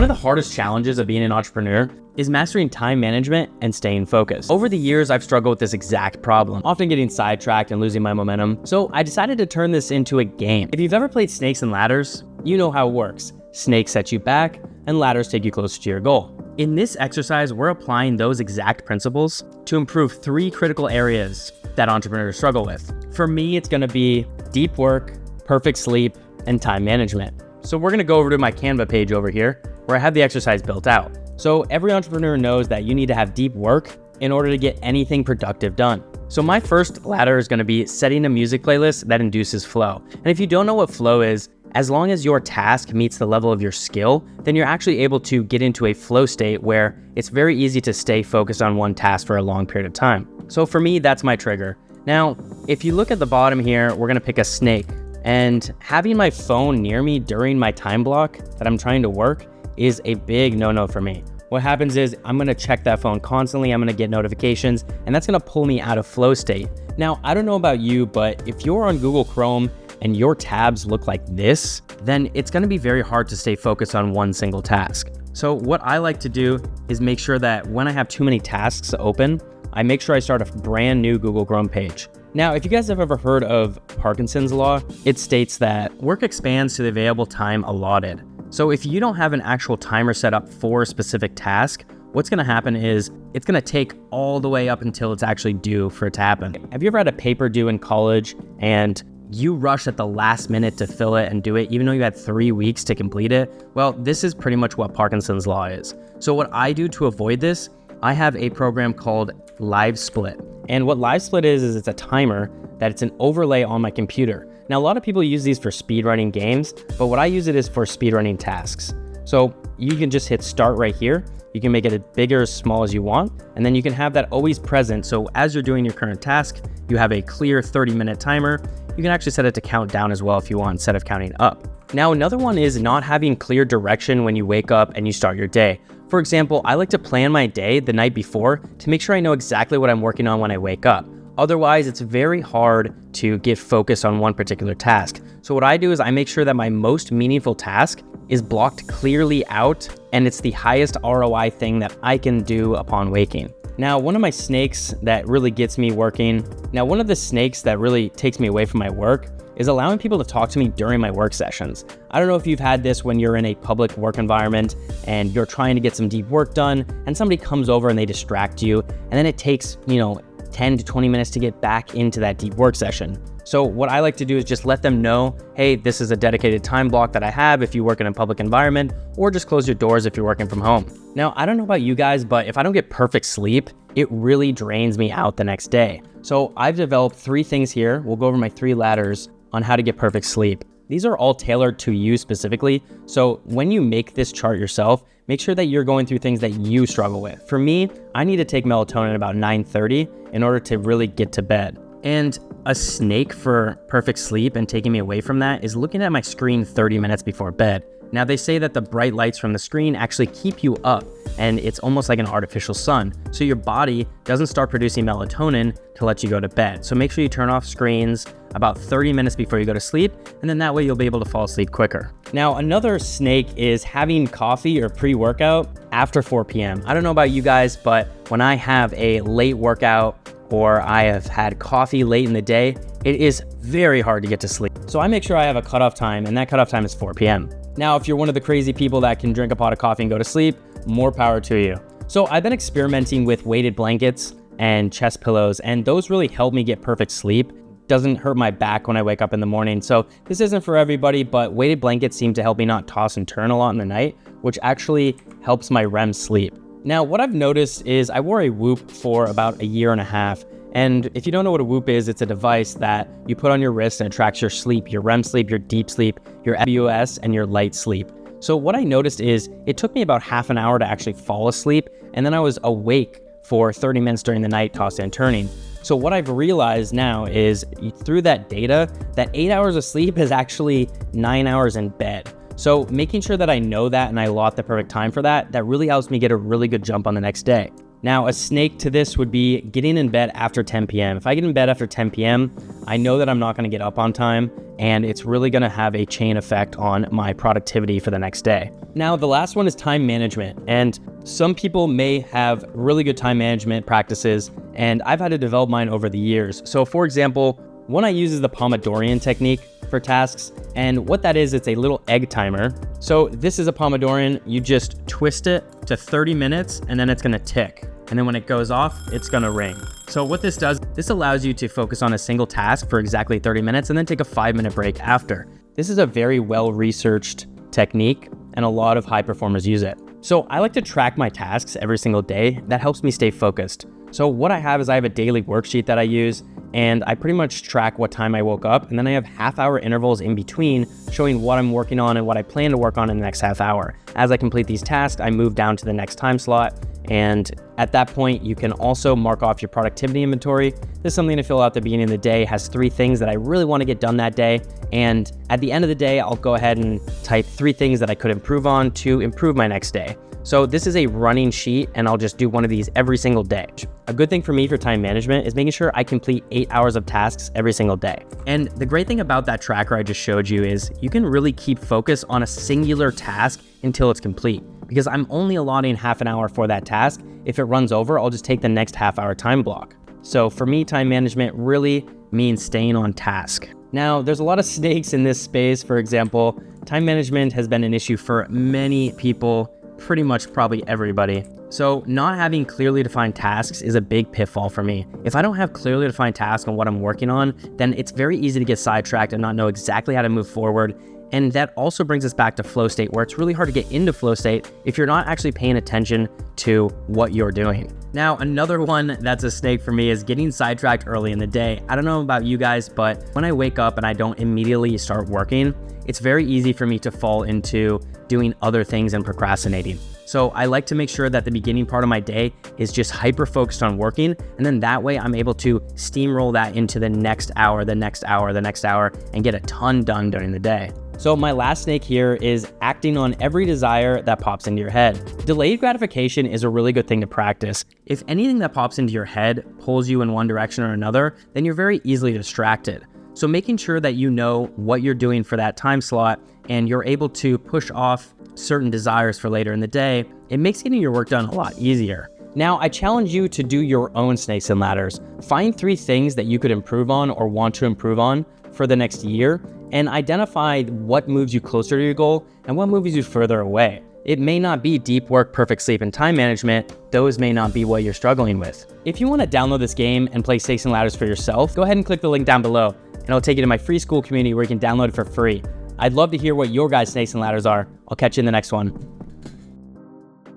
of the hardest challenges of being an entrepreneur is mastering time management and staying focused. Over the years, I've struggled with this exact problem, often getting sidetracked and losing my momentum. So I decided to turn this into a game. If you've ever played snakes and ladders, you know how it works. Snakes set you back and ladders take you closer to your goal. In this exercise, we're applying those exact principles to improve 3 critical areas that entrepreneurs struggle with. For me, it's gonna be deep work, perfect sleep, and time management. So we're gonna go over to my Canva page over here where I have the exercise built out. So every entrepreneur knows that you need to have deep work in order to get anything productive done. So my first ladder is gonna be setting a music playlist that induces flow. And if you don't know what flow is, as long as your task meets the level of your skill, then you're actually able to get into a flow state where it's very easy to stay focused on one task for a long period of time. So for me, that's my trigger. Now, if you look at the bottom here, we're gonna pick a snake. And having my phone near me during my time block that I'm trying to work is a big no-no for me. What happens is I'm gonna check that phone constantly, I'm gonna get notifications, and that's gonna pull me out of flow state. Now, I don't know about you, but if you're on Google Chrome and your tabs look like this, then it's gonna be very hard to stay focused on one single task. So what I like to do is make sure that when I have too many tasks open, I make sure I start a brand new Google Chrome page. Now, if you guys have ever heard of Parkinsons Law, it states that work expands to the available time allotted. So if you don't have an actual timer set up for a specific task, what's gonna happen is it's gonna take all the way up until it's actually due for it to happen. Have you ever had a paper due in college and you rush at the last minute to fill it and do it, even though you had 3 weeks to complete it? Well, this is pretty much what Parkinson's Law is. So what I do to avoid this, I have a program called Live Split. And what Live Split is it's a timer that it's an overlay on my computer. Now, a lot of people use these for speedrunning games, but what I use it is for speedrunning tasks. So you can just hit start right here. You can make it as big or as small as you want, and then you can have that always present. So as you're doing your current task, you have a clear 30-minute timer. You can actually set it to count down as well if you want, instead of counting up. Now, another one is not having clear direction when you wake up and you start your day. For example, I like to plan my day the night before to make sure I know exactly what I'm working on when I wake up. Otherwise, it's very hard to get focused on one particular task. So what I do is I make sure that my most meaningful task is blocked clearly out, and it's the highest ROI thing that I can do upon waking. Now, one of the snakes that really takes me away from my work is allowing people to talk to me during my work sessions. I don't know if you've had this when you're in a public work environment and you're trying to get some deep work done and somebody comes over and they distract you, and then it takes, 10 to 20 minutes to get back into that deep work session. So what I like to do is just let them know, hey, this is a dedicated time block that I have if you work in a public environment, or just close your doors if you're working from home. Now, I don't know about you guys, but if I don't get perfect sleep, it really drains me out the next day. So I've developed 3 things here. We'll go over my 3 ladders on how to get perfect sleep. These are all tailored to you specifically. So when you make this chart yourself, make sure that you're going through things that you struggle with. For me, I need to take melatonin about 9:30 in order to really get to bed. And a snake for perfect sleep and taking me away from that is looking at my screen 30 minutes before bed. Now, they say that the bright lights from the screen actually keep you up, and it's almost like an artificial sun. So your body doesn't start producing melatonin to let you go to bed. So make sure you turn off screens about 30 minutes before you go to sleep, and then that way you'll be able to fall asleep quicker. Now, another snake is having coffee or pre-workout after 4 p.m. I don't know about you guys, but when I have a late workout or I have had coffee late in the day, it is very hard to get to sleep. So I make sure I have a cutoff time, and that cutoff time is 4 p.m. Now, if you're one of the crazy people that can drink a pot of coffee and go to sleep, more power to you. So I've been experimenting with weighted blankets and chest pillows, and those really help me get perfect sleep. Doesn't hurt my back when I wake up in the morning. So this isn't for everybody, but weighted blankets seem to help me not toss and turn a lot in the night, which actually helps my REM sleep. Now, what I've noticed is I wore a Whoop for about 1.5 years. And if you don't know what a Whoop is, it's a device that you put on your wrist and it tracks your sleep, your REM sleep, your deep sleep, your FBUS, and your light sleep. So what I noticed is it took me about half an hour to actually fall asleep, and then I was awake for 30 minutes during the night, tossing and turning. So what I've realized now is through that data, that 8 hours of sleep is actually 9 hours in bed. So making sure that I know that and I allot the perfect time for that, that really helps me get a really good jump on the next day. Now, a snake to this would be getting in bed after 10 p.m. If I get in bed after 10 p.m., I know that I'm not gonna get up on time, and it's really gonna have a chain effect on my productivity for the next day. Now, the last one is time management, and some people may have really good time management practices, and I've had to develop mine over the years. So for example, one I use is the Pomodorian technique for tasks, and what that is, it's a little egg timer. So this is a Pomodorian, you just twist it to 30 minutes and then it's gonna tick. And then when it goes off, it's gonna ring. So what this does, this allows you to focus on a single task for exactly 30 minutes and then take a 5-minute break after. This is a very well-researched technique and a lot of high performers use it. So I like to track my tasks every single day. That helps me stay focused. So what I have is I have a daily worksheet that I use, and I pretty much track what time I woke up, and then I have half-hour intervals in between showing what I'm working on and what I plan to work on in the next half hour. As I complete these tasks, I move down to the next time slot, and at that point, you can also mark off your productivity inventory. This is something to fill out at the beginning of the day. It has 3 things that I really want to get done that day, and at the end of the day, I'll go ahead and type 3 things that I could improve on to improve my next day. So this is a running sheet, and I'll just do one of these every single day. A good thing for me for time management is making sure I complete 8 hours of tasks every single day. And the great thing about that tracker I just showed you is you can really keep focus on a singular task until it's complete, because I'm only allotting half an hour for that task. If it runs over, I'll just take the next half-hour time block. So for me, time management really means staying on task. Now, there's a lot of snakes in this space. For example, time management has been an issue for many people, pretty much probably everybody. So not having clearly defined tasks is a big pitfall for me. If I don't have clearly defined tasks on what I'm working on, then it's very easy to get sidetracked and not know exactly how to move forward. And that also brings us back to flow state, where it's really hard to get into flow state if you're not actually paying attention to what you're doing. Now, another one that's a snake for me is getting sidetracked early in the day. I don't know about you guys, but when I wake up and I don't immediately start working, it's very easy for me to fall into doing other things and procrastinating. So I like to make sure that the beginning part of my day is just hyper focused on working, and then that way I'm able to steamroll that into the next hour, the next hour, the next hour, and get a ton done during the day. So my last snake here is acting on every desire that pops into your head. Delayed gratification is a really good thing to practice. If anything that pops into your head pulls you in one direction or another, then you're very easily distracted. So making sure that you know what you're doing for that time slot and you're able to push off certain desires for later in the day, it makes getting your work done a lot easier. Now, I challenge you to do your own snakes and ladders. Find 3 things that you could improve on or want to improve on for the next year, and identify what moves you closer to your goal and what moves you further away. It may not be deep work, perfect sleep, and time management. Those may not be what you're struggling with. If you want to download this game and play snakes and ladders for yourself, go ahead and click the link down below, and it'll take you to my free school community where you can download it for free. I'd love to hear what your guys' snakes and ladders are. I'll catch you in the next one.